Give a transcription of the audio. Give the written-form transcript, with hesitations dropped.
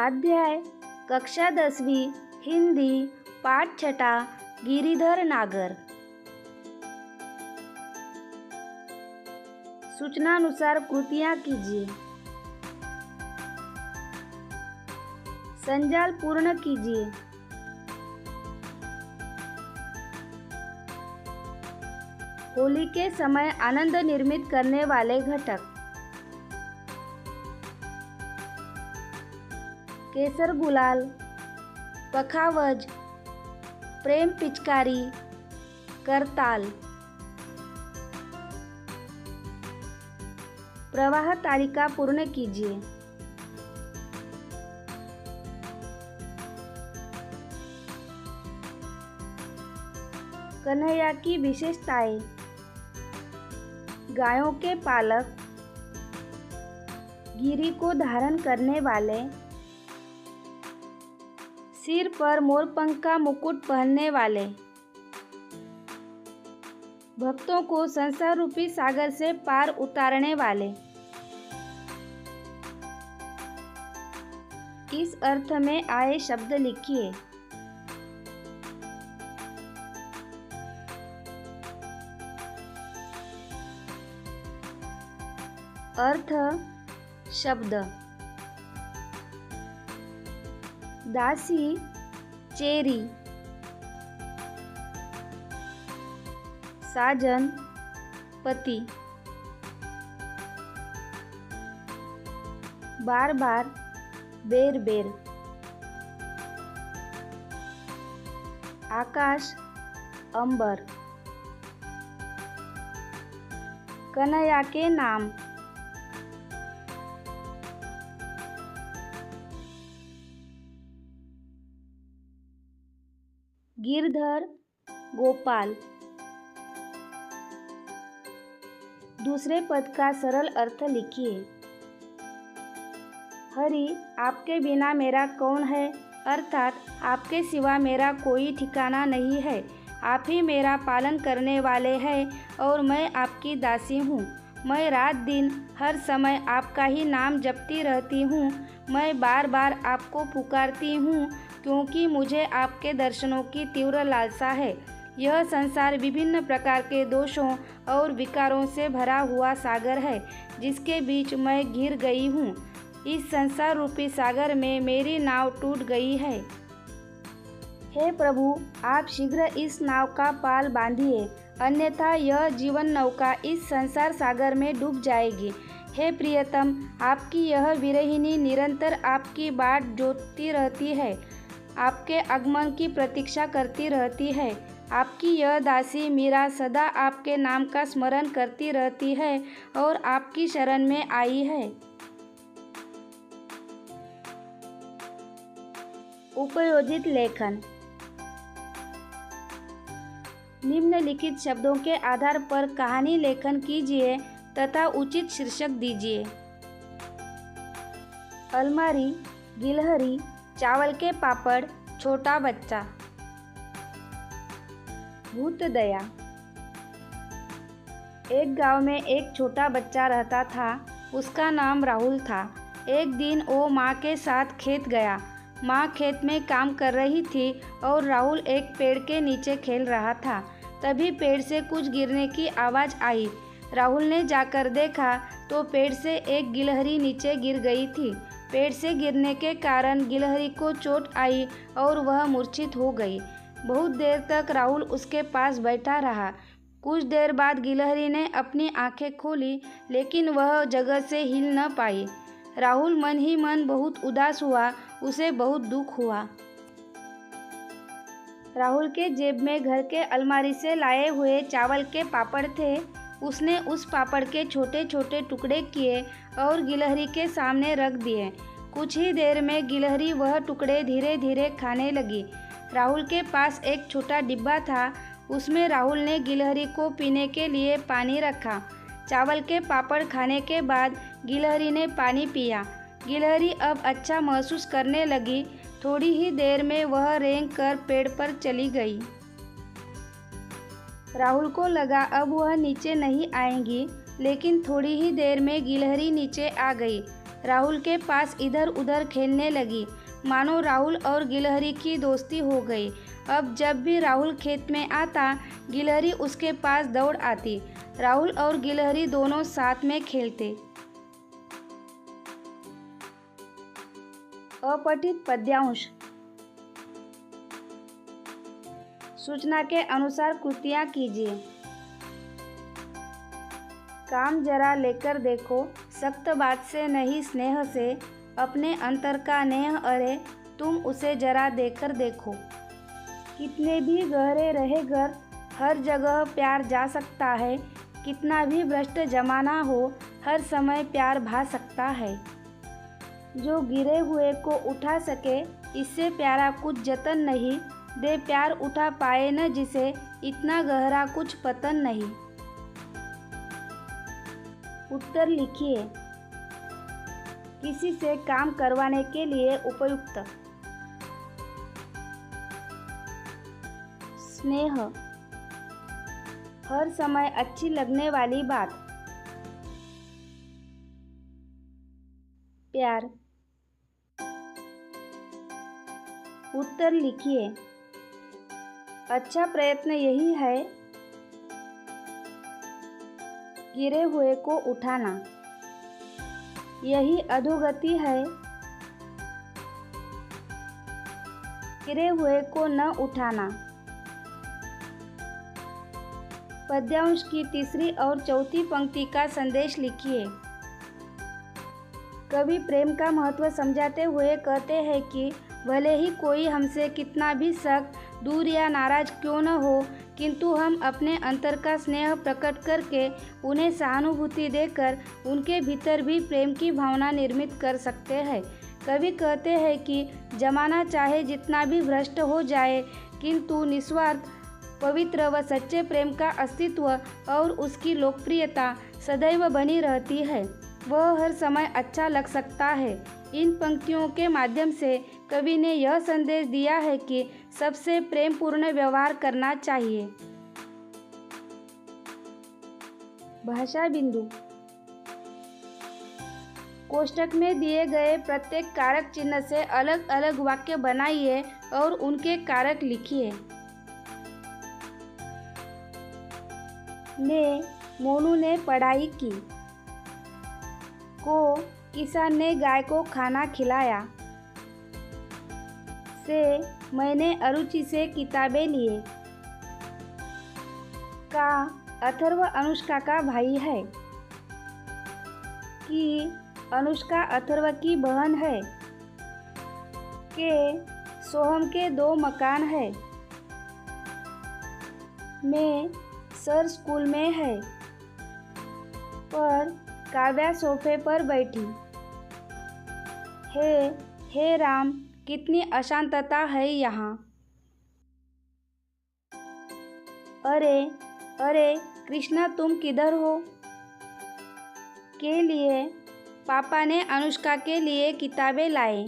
स्वाध्याय कक्षा 10वीं हिंदी पाठ 6 गिरिधर नागर। सूचनानुसार कृतियाँ कीजिए। संजाल पूर्ण कीजिए। होली के समय आनंद निर्मित करने वाले घटक। केसर गुलाल, पखावज, प्रेम पिचकारी, करताल। प्रवाह तालिका पूर्ण कीजिए। कन्हैया की विशेषताएं। गायों के पालक, गिरी को धारण करने वाले, सिर पर मोरपंख का मुकुट पहनने वाले, भक्तों को संसार रूपी सागर से पार उतारने वाले। इस अर्थ में आए शब्द लिखिए। अर्थ शब्द। दासी, चेरी, साजन, पति, बार बार, बेर बेर, आकाश, अंबर, कन्हैया के नाम, गिरधर, गोपाल। दूसरे पद का सरल अर्थ लिखिए। हरि, आपके बिना मेरा कौन है, अर्थात आपके सिवा मेरा कोई ठिकाना नहीं है। आप ही मेरा पालन करने वाले हैं और मैं आपकी दासी हूँ। मैं रात दिन हर समय आपका ही नाम जपती रहती हूँ। मैं बार बार आपको पुकारती हूँ क्योंकि मुझे आपके दर्शनों की तीव्र लालसा है। यह संसार विभिन्न प्रकार के दोषों और विकारों से भरा हुआ सागर है जिसके बीच मैं घिर गई हूँ। इस संसार रूपी सागर में मेरी नाव टूट गई है। हे प्रभु, आप शीघ्र इस नाव का पाल बांधिए, अन्यथा यह जीवन नौका इस संसार सागर में डूब जाएगी। हे प्रियतम, आपकी यह विरहिणी निरंतर आपकी बाट जोतती रहती है, आपके आगमन की प्रतीक्षा करती रहती है। आपकी यह दासी मीरा सदा आपके नाम का स्मरण करती रहती है और आपकी शरण में आई है। उपयोजित लेखन। निम्नलिखित शब्दों के आधार पर कहानी लेखन कीजिए तथा उचित शीर्षक दीजिए। अलमारी, गिलहरी, चावल के पापड़, छोटा बच्चा। भूत दया। एक गांव में एक छोटा बच्चा रहता था। उसका नाम राहुल था। एक दिन वो माँ के साथ खेत गया। माँ खेत में काम कर रही थी और राहुल एक पेड़ के नीचे खेल रहा था। तभी पेड़ से कुछ गिरने की आवाज़ आई। राहुल ने जाकर देखा तो पेड़ से एक गिलहरी नीचे गिर गई थी। पेड़ से गिरने के कारण गिलहरी को चोट आई और वह मूर्छित हो गई। बहुत देर तक राहुल उसके पास बैठा रहा। कुछ देर बाद गिलहरी ने अपनी आंखें खोली लेकिन वह जगह से हिल न पाई। राहुल मन ही मन बहुत उदास हुआ। उसे बहुत दुख हुआ। राहुल के जेब में घर के अलमारी से लाए हुए चावल के पापड़ थे। उसने उस पापड़ के छोटे छोटे टुकड़े किए और गिलहरी के सामने रख दिए। कुछ ही देर में गिलहरी वह टुकड़े धीरे धीरे खाने लगी। राहुल के पास एक छोटा डिब्बा था। उसमें राहुल ने गिलहरी को पीने के लिए पानी रखा। चावल के पापड़ खाने के बाद गिलहरी ने पानी पिया। गिलहरी अब अच्छा महसूस करने लगी। थोड़ी ही देर में वह रेंग कर पेड़ पर चली गई। राहुल को लगा अब वह नीचे नहीं आएंगी, लेकिन थोड़ी ही देर में गिलहरी नीचे आ गई। राहुल के पास इधर उधर खेलने लगी, मानो राहुल और गिलहरी की दोस्ती हो गई। अब जब भी राहुल खेत में आता, गिलहरी उसके पास दौड़ आती। राहुल और गिलहरी दोनों साथ में खेलते। अपठित पद्यांश। सूचना के अनुसार कृतियाँ कीजिए। काम जरा लेकर देखो, सख्त बात से नहीं स्नेह से, अपने अंतर का नेह अरे तुम उसे जरा देकर देखो। कितने भी गहरे रहे घर, हर जगह प्यार जा सकता है। कितना भी भ्रष्ट जमाना हो, हर समय प्यार भा सकता है। जो गिरे हुए को उठा सके, इससे प्यारा कुछ जतन नहीं। दे प्यार उठा पाए न जिसे, इतना गहरा कुछ पतन नहीं। उत्तर लिखिए। किसी से काम करवाने के लिए उपयुक्त। स्नेह, हर समय अच्छी लगने वाली बात। प्यार। उत्तर लिखिए। अच्छा प्रयत्न यही है, गिरे हुए को उठाना। यही अधोगति है, गिरे हुए को न उठाना। पद्यांश की तीसरी और चौथी पंक्ति का संदेश लिखिए। कवि प्रेम का महत्व समझाते हुए कहते हैं कि भले ही कोई हमसे कितना भी सख्त, दूर या नाराज क्यों न हो, किंतु हम अपने अंतर का स्नेह प्रकट करके, उन्हें सहानुभूति देकर, उनके भीतर भी प्रेम की भावना निर्मित कर सकते हैं। कवि कहते हैं कि जमाना चाहे जितना भी भ्रष्ट हो जाए, किंतु निस्वार्थ, पवित्र व सच्चे प्रेम का अस्तित्व और उसकी लोकप्रियता सदैव बनी रहती है। वह हर समय अच्छा लग सकता है। इन पंक्तियों के माध्यम से कवि ने यह संदेश दिया है कि सबसे प्रेमपूर्ण व्यवहार करना चाहिए। भाषा बिंदु। कोष्टक में दिए गए प्रत्येक कारक चिन्ह से अलग अलग वाक्य बनाइए और उनके कारक लिखिए। ने, मोनू ने पढ़ाई की। को, किसान ने गाय को खाना खिलाया। से, मैंने अरुचि से किताबें लिए। का, अथर्व अनुष्का का भाई है। कि, अनुष्का अथर्व की बहन है। के, सोहम के 2 मकान है। में, सर स्कूल में है। पर, काव्या सोफे पर बैठी। हे राम, कितनी अशांतता है यहाँ। अरे कृष्णा, तुम किधर हो। के लिए, पापा ने अनुष्का के लिए किताबें लाए।